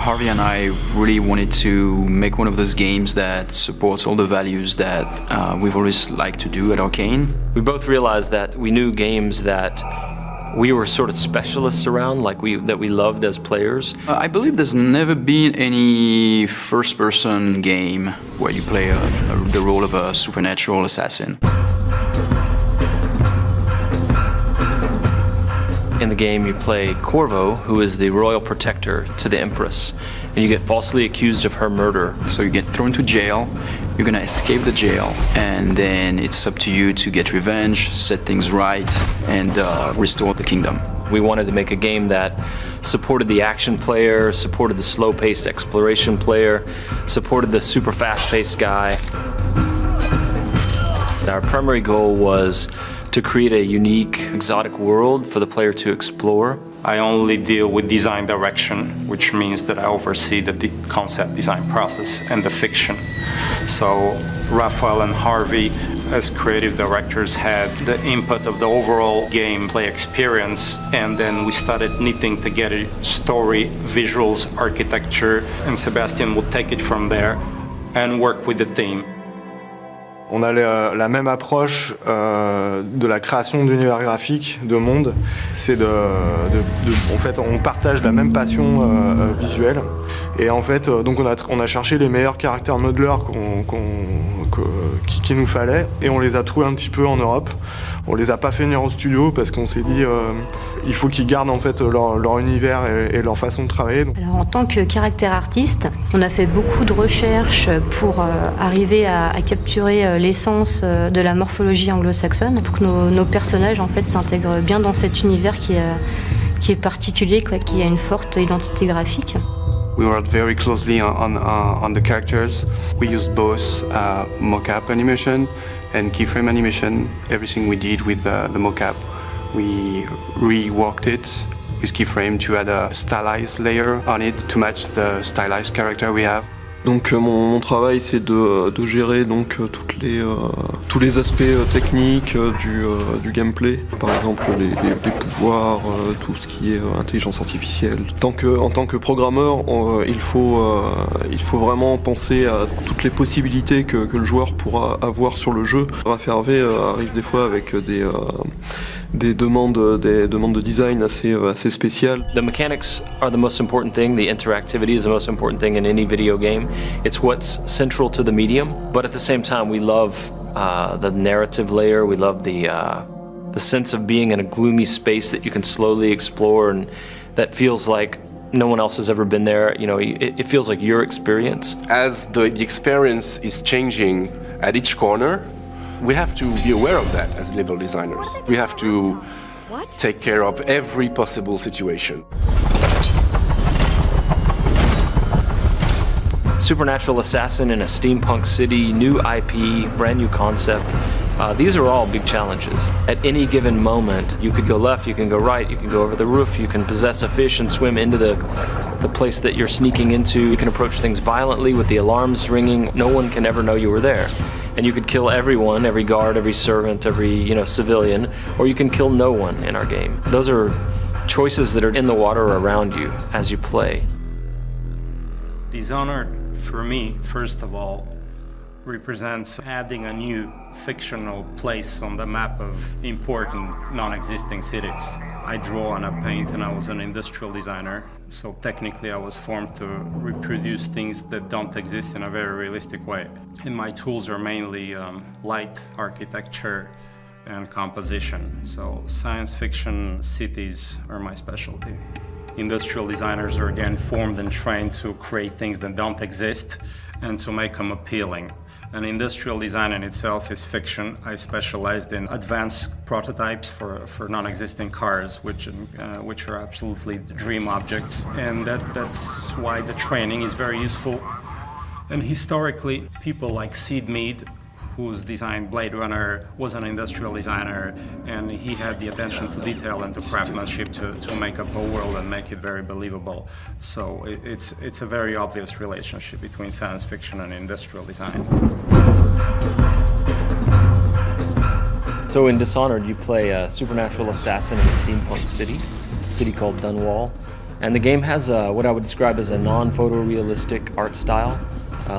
Harvey and I really wanted to make one of those games that supports all the values that we've always liked to do at Arcane. We both realized that we knew games that we were sort of specialists around, that we loved as players. I believe there's never been any first-person game where you play the role of a supernatural assassin. In the game, you play Corvo, who is the royal protector to the Empress, and you get falsely accused of her murder. So you get thrown to jail, you're gonna escape the jail, and then it's up to you to get revenge, set things right, and restore the kingdom. We wanted to make a game that supported the action player, supported the slow-paced exploration player, supported the super fast-paced guy. Our primary goal was to create a unique, exotic world for the player to explore. I only deal with design direction, which means that I oversee the concept design process and the fiction. So Raphael and Harvey, as creative directors, had the input of the overall gameplay experience, and then we started knitting together story, visuals, architecture, and Sebastian would take it from there and work with the team. On a la même approche de la création d'univers graphiques, de monde. C'est en fait, on partage la même passion visuelle. Et en fait, donc on a cherché les meilleurs caractères modelers qu'il nous fallait, et on les a trouvés un petit peu en Europe. On les a pas fait venir au studio parce qu'on s'est dit il faut qu'ils gardent en fait leur univers et leur façon de travailler. Alors en tant que caractère artiste, on a fait beaucoup de recherches pour arriver à capturer l'essence de la morphologie anglo-saxonne, pour que nos personnages en fait s'intègrent bien dans cet univers qui est particulier, qui a une forte identité graphique. We worked very closely on the characters. We used both mocap animation and keyframe animation. Everything we did with the mocap, we reworked it with keyframe to add a stylized layer on it to match the stylized character we have. Donc mon travail, c'est de gérer donc tous les aspects techniques du gameplay, par exemple les pouvoirs, tout ce qui est intelligence artificielle. En tant que programmeur, il faut vraiment penser à toutes les possibilités que le joueur pourra avoir sur le jeu. Raph Hervé arrive des fois avec des demandes de design assez spéciales. The mechanics are the most important thing. The interactivity is the most important thing in any video game. It's what's central to the medium, but at the same time we love the narrative layer. We love the sense of being in a gloomy space that you can slowly explore, and that feels like no one else has ever been there. You know, it feels like your experience. As the experience is changing at each corner, we have to be aware of that as level designers. We have to take care of every possible situation. Supernatural assassin in a steampunk city, new IP, brand new concept. These are all big challenges. At any given moment, you could go left, you can go right, you can go over the roof, you can possess a fish and swim into the place that you're sneaking into. You can approach things violently with the alarms ringing. No one can ever know you were there. And you could kill everyone, every guard, every servant, every civilian, or you can kill no one in our game. Those are choices that are in the water around you as you play. Dishonored, for me, first of all, represents adding a new fictional place on the map of important non-existing cities. I draw and I paint, and I was an industrial designer, so technically I was formed to reproduce things that don't exist in a very realistic way. And my tools are mainly light, architecture, and composition. So science fiction cities are my specialty. Industrial designers are again formed and trained to create things that don't exist and to make them appealing. And industrial design in itself is fiction. I specialized in advanced prototypes for non-existing cars, which are absolutely dream objects. And that's why the training is very useful. And historically, people like Sid Mead, who's designed Blade Runner, was an industrial designer, and he had the attention to detail and to craftsmanship to make up a world and make it very believable. So it's a very obvious relationship between science fiction and industrial design. So in Dishonored, you play a supernatural assassin in a steampunk city called Dunwall. And the game has what I would describe as a non-photorealistic art style,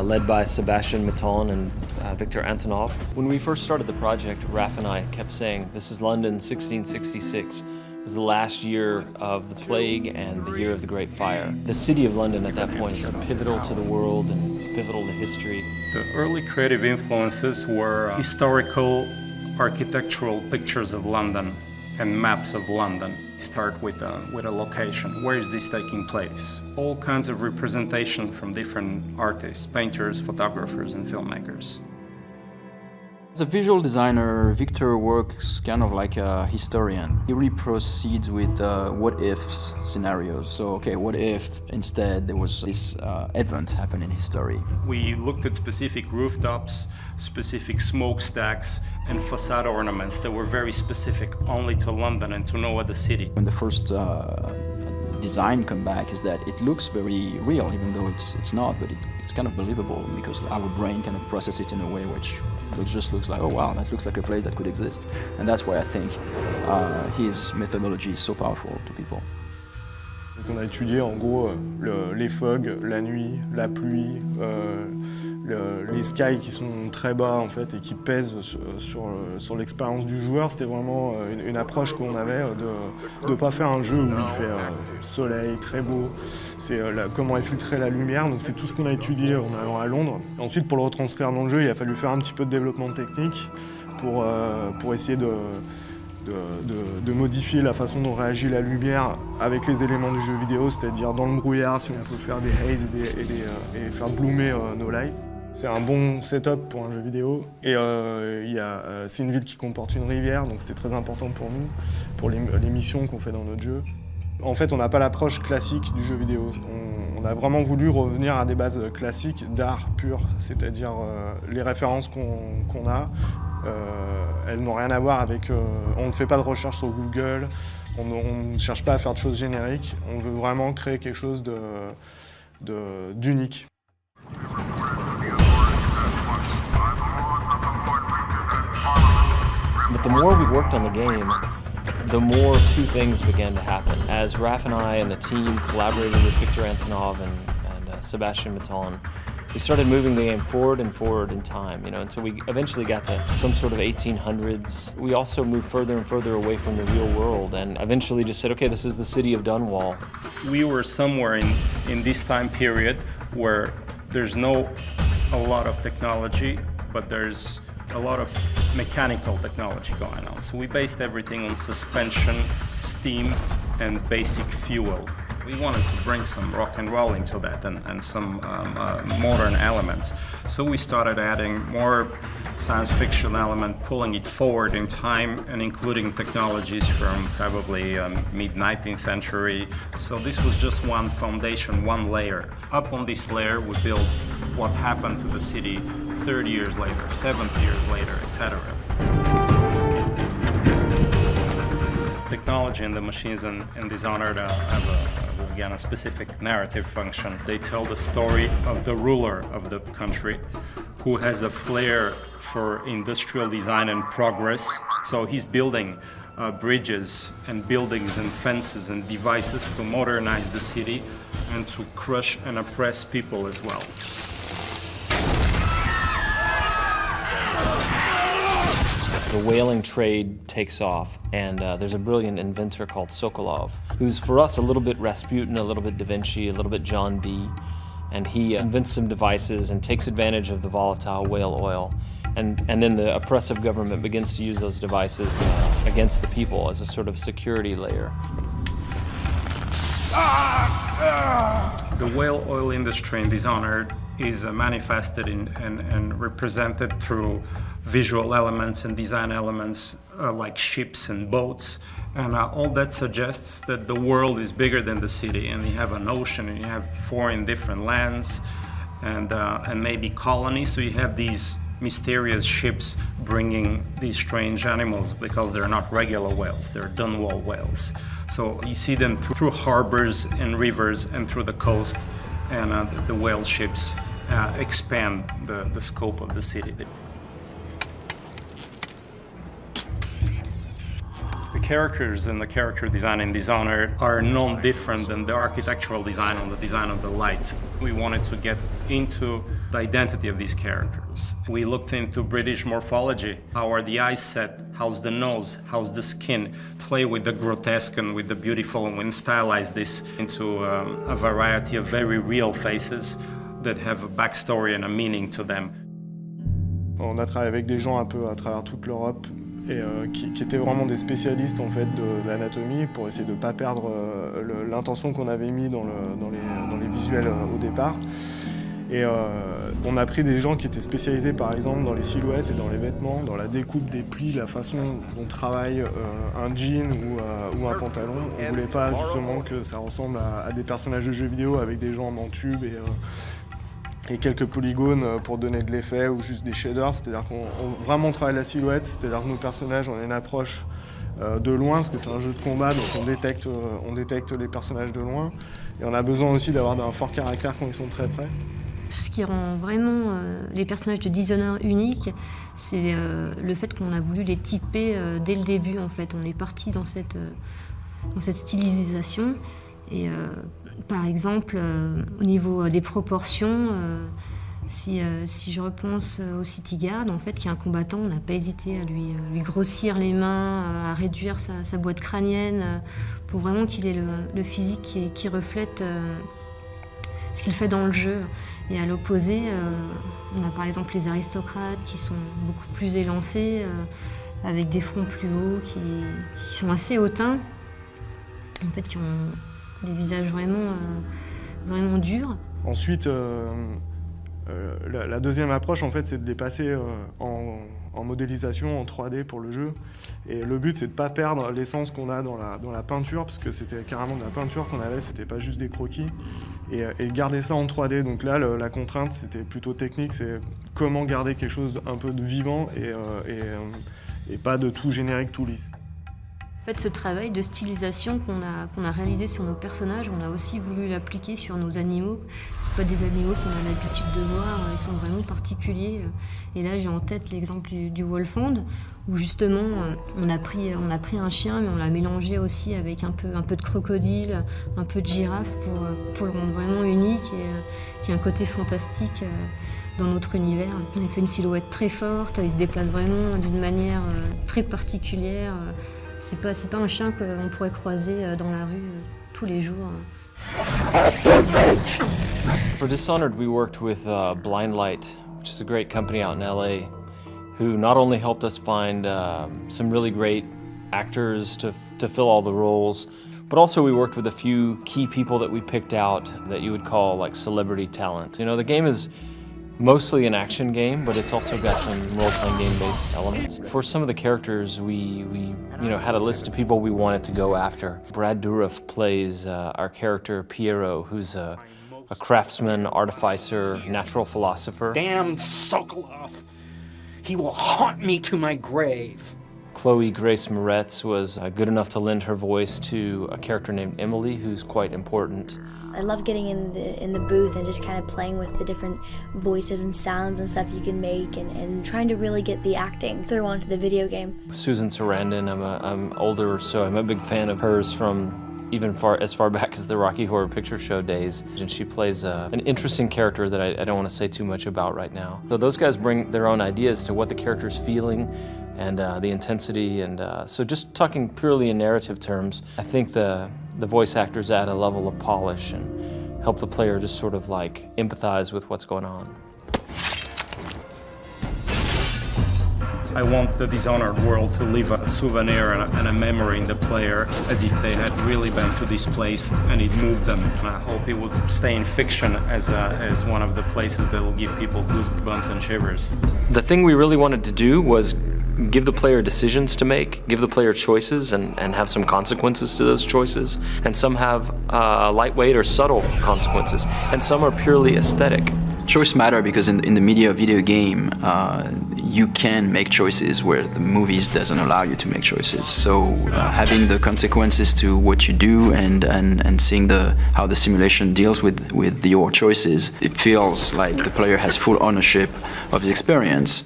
led by Sebastian Maton and Victor Antonov. When we first started the project, Raph and I kept saying, this is London 1666. It was the last year of the plague and the year of the Great Fire. The city of London at that point is pivotal to the world and pivotal to history. The early creative influences were historical architectural pictures of London and maps of London. Start with a location. Where is this taking place? All kinds of representations from different artists, painters, photographers, and filmmakers. As a visual designer, Victor works kind of like a historian. He really proceeds with what-ifs scenarios. So, okay, what if instead there was this event happen in history? We looked at specific rooftops, specific smokestacks, and facade ornaments that were very specific only to London and to no other city. When the first design come back is that it looks very real, even though it's not, but it's kind of believable because our brain kind of processes it in a way which just looks like, oh wow, that looks like a place that could exist. And that's why I think his methodology is so powerful to people. Donc on a étudié en gros les fogs, la nuit, la pluie, les skies qui sont très bas en fait et qui pèsent sur l'expérience du joueur. C'était vraiment une approche qu'on avait de ne pas faire un jeu où il fait soleil, très beau. C'est comment infiltrer la lumière, donc c'est tout ce qu'on a étudié en allant à Londres. Et ensuite pour le retranscrire dans le jeu, il a fallu faire un petit peu de développement technique pour essayer de modifier la façon dont réagit la lumière avec les éléments du jeu vidéo, c'est-à-dire dans le brouillard, si on peut faire des haze et faire bloomer nos lights. C'est un bon setup pour un jeu vidéo. Et c'est une ville qui comporte une rivière, donc c'était très important pour nous, pour les missions qu'on fait dans notre jeu. En fait, on n'a pas l'approche classique du jeu vidéo. On a vraiment voulu revenir à des bases classiques d'art pur, c'est-à-dire les références qu'on a. Elles n'ont rien à voir avec... on ne fait pas de recherche sur Google, on ne cherche pas à faire de choses génériques, on veut vraiment créer quelque chose d'unique. But the more we worked on the game, the more two things began to happen. As Raph and I and the team collaborated with Victor Antonov and Sebastian Maton, we started moving the game forward and forward in time, until we eventually got to some sort of 1800s. We also moved further and further away from the real world and eventually just said, okay, this is the city of Dunwall. We were somewhere in this time period where there's a lot of technology, but there's a lot of mechanical technology going on. So we based everything on suspension, steam, and basic fuel. We wanted to bring some rock and roll into that and some modern elements. So we started adding more science fiction element, pulling it forward in time and including technologies from probably mid-19th century. So this was just one foundation, one layer. Up on this layer we built what happened to the city 30 years later, 70 years later, etc. Technology and the machines in Dishonored have again a specific narrative function. They tell the story of the ruler of the country who has a flair for industrial design and progress. So he's building bridges and buildings and fences and devices to modernize the city and to crush and oppress people as well. The whaling trade takes off, and there's a brilliant inventor called Sokolov, who's for us a little bit Rasputin, a little bit Da Vinci, a little bit John Dee, and he invents some devices and takes advantage of the volatile whale oil. And then the oppressive government begins to use those devices against the people as a sort of security layer. The whale oil industry in Dishonored is manifested and represented through visual elements and design elements like ships and boats, and all that suggests that the world is bigger than the city, and you have an ocean and you have foreign different lands and maybe colonies, so you have these mysterious ships bringing these strange animals because they're not regular whales, they're Dunwall whales. So you see them through harbors and rivers and through the coast, and the whale ships expand the scope of the city. The characters and the character design in Dishonored are no different than the architectural design and the design of the light. We wanted to get into the identity of these characters. We looked into British morphology. How are the eyes set? How's the nose? How's the skin? Play with the grotesque and with the beautiful, and we stylize this into a variety of very real faces that have a backstory and a meaning to them. On a travaillé avec des gens un peu à travers toute l'Europe et qui étaient vraiment des spécialistes en fait de l'anatomie pour essayer de ne pas perdre l'intention qu'on avait mis dans les visuels au départ. Et on a pris des gens qui étaient spécialisés par exemple dans les silhouettes et dans les vêtements, dans la découpe des plis, la façon dont travaille un jean ou un pantalon. On ne voulait pas justement que ça ressemble à des personnages de jeux vidéo avec des jambes en tube et quelques polygones pour donner de l'effet ou juste des shaders. C'est-à-dire qu'on vraiment travaille la silhouette, c'est-à-dire que nos personnages ont une approche de loin parce que c'est un jeu de combat, donc on détecte les personnages de loin. Et on a besoin aussi d'avoir un fort caractère quand ils sont très près. Ce qui rend vraiment les personnages de Dishonored uniques, c'est le fait qu'on a voulu les typer dès le début. En fait, on est parti dans cette stylisation. Et par exemple, au niveau des proportions, si je repense au City Guard, en fait, qui est un combattant, on n'a pas hésité à lui grossir les mains, à réduire sa boîte crânienne, pour vraiment qu'il ait le physique qui reflète ce qu'il fait dans le jeu. Et à l'opposé, on a par exemple les aristocrates qui sont beaucoup plus élancés, avec des fronts plus hauts, qui sont assez hautains, en fait, qui ont des visages vraiment durs. Ensuite, la deuxième approche, en fait, c'est de les passer en modélisation, en 3D pour le jeu. Et le but, c'est de ne pas perdre l'essence qu'on a dans la peinture, parce que c'était carrément de la peinture qu'on avait, c'était pas juste des croquis. Et garder ça en 3D. Donc là, la contrainte, c'était plutôt technique, c'est comment garder quelque chose un peu de vivant et pas de tout générique, tout lisse. En fait, ce travail de stylisation qu'on a réalisé sur nos personnages, on a aussi voulu l'appliquer sur nos animaux. Ce pas des animaux qu'on a l'habitude de voir, ils sont vraiment particuliers. Et là, j'ai en tête l'exemple du Wolfhound, où justement, on a pris un chien, mais on l'a mélangé aussi avec un peu de crocodile, un peu de girafe, pour le rendre vraiment unique et qui a un côté fantastique dans notre univers. On a fait une silhouette très forte, il se déplace vraiment d'une manière très particulière. C'est pas un chien qu'on pourrait croiser dans la rue tous les jours. For Dishonored, we worked with Blind Light, which is a great company out in LA, who not only helped us find some really great actors to fill all the roles, but also we worked with a few key people that we picked out that you would call like celebrity talent. You know, the game is mostly an action game, but it's also got some role-playing game-based elements. For some of the characters, we had a list of people we wanted to go after. Brad Dourif plays our character Piero, who's a craftsman, artificer, natural philosopher. Damn Sokolov! He will haunt me to my grave. Chloe Grace Moretz was good enough to lend her voice to a character named Emily, who's quite important. I love getting in the booth and just kind of playing with the different voices and sounds and stuff you can make and trying to really get the acting through onto the video game. Susan Sarandon, I'm older, so I'm a big fan of hers from even as far back as the Rocky Horror Picture Show days. And she plays an interesting character that I don't want to say too much about right now. So those guys bring their own ideas to what the character's feeling and the intensity. And so just talking purely in narrative terms, I think the voice actors add a level of polish and help the player just sort of like empathize with what's going on. I want the Dishonored world to leave a souvenir and a memory in the player as if they had really been to this place and it moved them. And I hope it would stay in fiction as one of the places that will give people goosebumps and shivers. The thing we really wanted to do was give the player decisions to make, give the player choices and have some consequences to those choices. And some have lightweight or subtle consequences, and some are purely aesthetic. Choice matter because in the media video game, you can make choices where the movies doesn't allow you to make choices. So having the consequences to what you do and seeing how the simulation deals with your choices, it feels like the player has full ownership of his experience.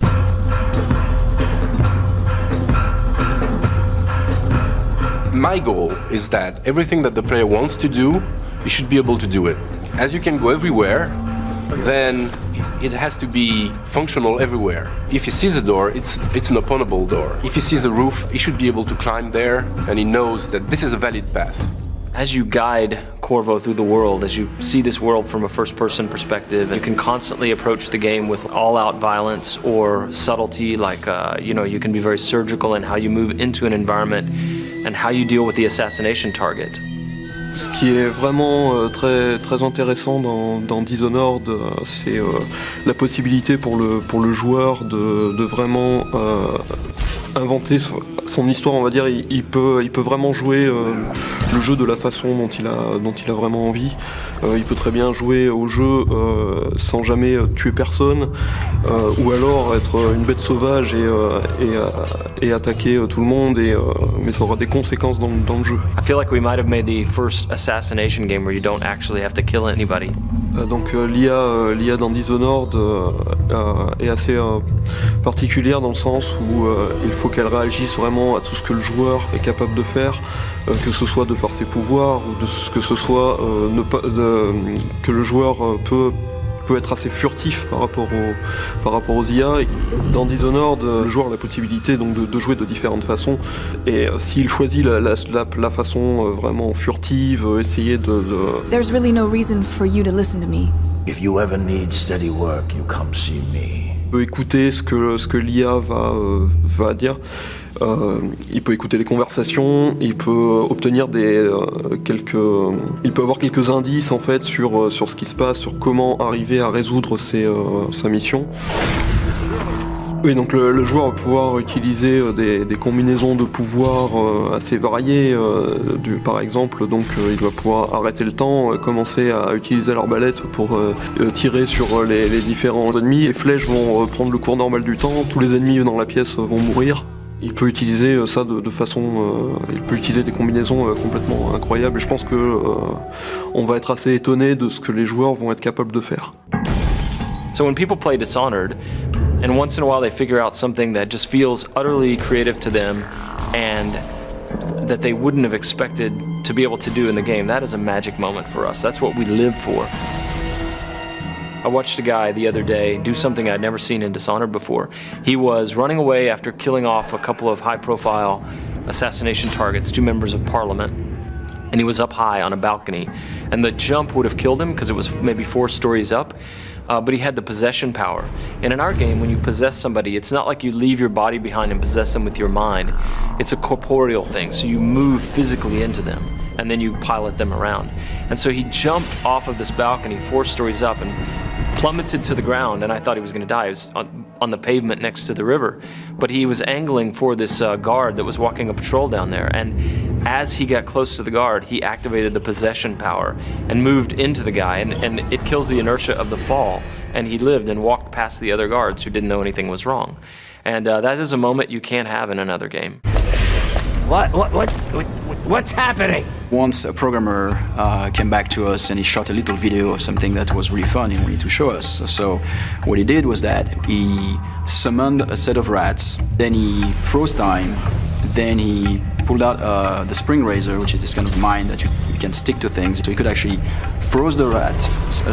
my goal is that everything that the player wants to do, he should be able to do it. As you can go everywhere, then it has to be functional everywhere. If he sees a door, it's an openable door. If he sees a roof, he should be able to climb there, and he knows that this is a valid path. As you guide Corvo through the world, as you see this world from a first-person perspective, you can constantly approach the game with all-out violence or subtlety, like, you can be very surgical in how you move into an environment and how you deal with the assassination target. Ce qui est vraiment très, très intéressant dans Dishonored, c'est la possibilité pour le joueur de vraiment inventer son histoire, on va dire. Il peut vraiment jouer le jeu de la façon dont il a vraiment envie. Il peut très bien jouer au jeu sans jamais tuer personne, ou alors être une bête sauvage et attaquer tout le monde, mais ça aura des conséquences dans le jeu. I feel like we might have made the first assassination game where you don't actually have to kill anybody. Donc l'IA dans Dishonored est assez particulière dans le sens où il faut qu'elle réagisse vraiment à tout ce que le joueur est capable de faire, que ce soit de par ses pouvoirs ou de ce que ce soit que le joueur peut être assez furtif par rapport aux IA. Dans Dishonored, le joueur a la possibilité donc de jouer de différentes façons, et s'il choisit la façon vraiment furtive, essayer de... There's really no reason for you to listen to me. If you ever need steady work, you come see me. Il peut écouter ce que l'IA va dire. Il peut écouter les conversations, il peut obtenir il peut avoir quelques indices en fait sur ce qui se passe, sur comment arriver à résoudre sa mission. Oui, donc le joueur va pouvoir utiliser des combinaisons de pouvoirs assez variées. Par exemple, donc il va pouvoir arrêter le temps, commencer à utiliser l'arbalète pour tirer sur les différents ennemis. Les flèches vont prendre le cours normal du temps, tous les ennemis dans la pièce vont mourir. Il peut utiliser ça de façon... il peut utiliser des combinaisons complètement incroyables. Et je pense que on va être assez étonné de ce que les joueurs vont être capables de faire. So when people play Dishonored, and once in a while they figure out something that just feels utterly creative to them and that they wouldn't have expected to be able to do in the game, that is a magic moment for us. That's what we live for. I watched a guy the other day do something I'd never seen in Dishonored before. He was running away after killing off a couple of high-profile assassination targets, 2 members of parliament, and he was up high on a balcony. And the jump would have killed him because it was maybe 4 stories up, but he had the possession power. And in our game, when you possess somebody, it's not like you leave your body behind and possess them with your mind. It's a corporeal thing, so you move physically into them, and then you pilot them around. And so he jumped off of this balcony 4 stories up and plummeted to the ground, and I thought he was going to die. He was on the pavement next to the river, but he was angling for this guard that was walking a patrol down there, and as he got close to the guard, he activated the possession power and moved into the guy, and it kills the inertia of the fall, and he lived and walked past the other guards who didn't know anything was wrong. And that is a moment you can't have in another game. What's happening? Once a programmer came back to us and he shot a little video of something that was really fun and wanted to show us. So what he did was that he summoned a set of rats, then he froze time, then he pulled out the spring razor, which is this kind of mine that you can stick to things. So he could actually froze the rat,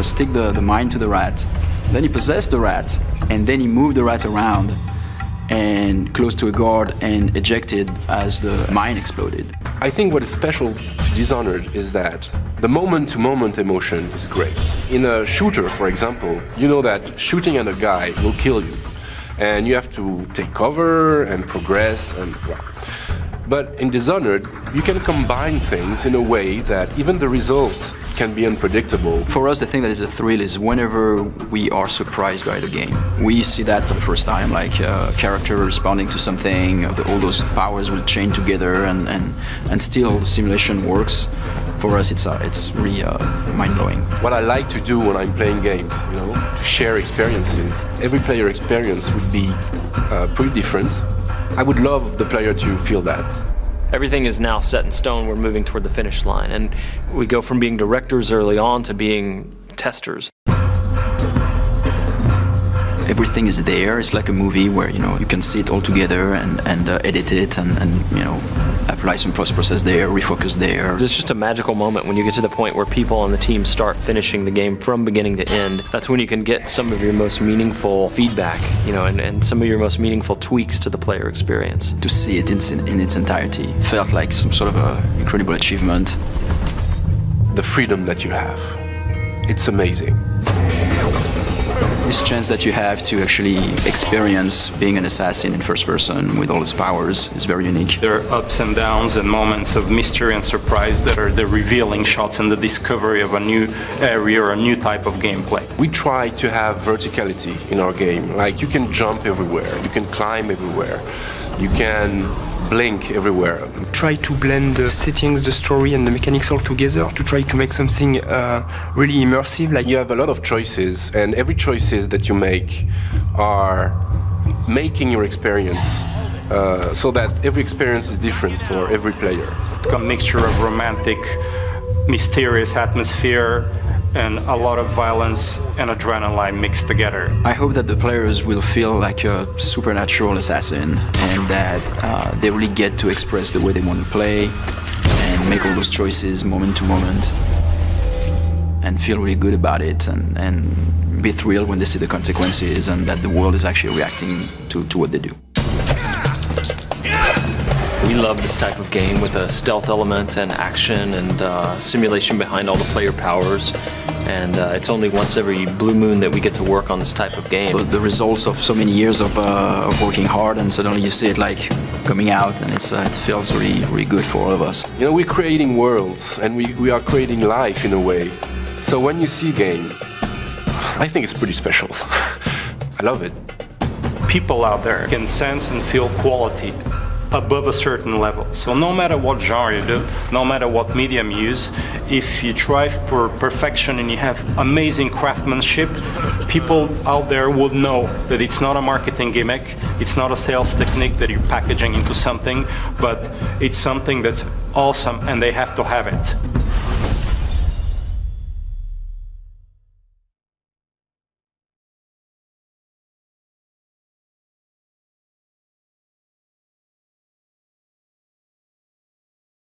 stick the mine to the rat, then he possessed the rat, and then he moved the rat around and close to a guard and ejected as the mine exploded. I think what is special to Dishonored is that the moment-to-moment emotion is great. In a shooter, for example, you know that shooting at a guy will kill you, and you have to take cover and progress and well. But in Dishonored, you can combine things in a way that even the result can be unpredictable. For us, the thing that is a thrill is whenever we are surprised by the game. We see that for the first time, like a character responding to something, all those powers will chain together and still the simulation works. For us, it's really mind-blowing. What I like to do when I'm playing games, to share experiences. Every player experience would be pretty different. I would love the player to feel that. Everything is now set in stone. We're moving toward the finish line, and we go from being directors early on to being testers. everything is there. It's like a movie where you can see it all together and edit it and apply some post-process there, refocus there. It's just a magical moment when you get to the point where people on the team start finishing the game from beginning to end. That's when you can get some of your most meaningful feedback, and some of your most meaningful tweaks to the player experience. To see it in its entirety felt like some sort of an incredible achievement. The freedom that you have, it's amazing. This chance that you have to actually experience being an assassin in first person with all its powers is very unique. There are ups and downs and moments of mystery and surprise that are the revealing shots and the discovery of a new area or a new type of gameplay. We try to have verticality in our game. Like, you can jump everywhere, you can climb everywhere, you can blink everywhere. Try to blend the settings, the story and the mechanics all together to try to make something really immersive. Like, you have a lot of choices, and every choices that you make are making your experience so that every experience is different for every player. It's a mixture of romantic, mysterious atmosphere and a lot of violence and adrenaline mixed together. I hope that the players will feel like a supernatural assassin and that they really get to express the way they want to play and make all those choices moment to moment and feel really good about it and be thrilled when they see the consequences and that the world is actually reacting to what they do. We love this type of game with a stealth element and action and simulation behind all the player powers. And it's only once every blue moon that we get to work on this type of game. The results of so many years of working hard, and suddenly you see it like coming out, and it feels really, really good for all of us. We're creating worlds, and we are creating life in a way. So when you see a game, I think it's pretty special. I love it. People out there can sense and feel quality above a certain level. So no matter what genre you do, no matter what medium you use, if you strive for perfection and you have amazing craftsmanship, people out there would know that it's not a marketing gimmick, it's not a sales technique that you're packaging into something, but it's something that's awesome and they have to have it.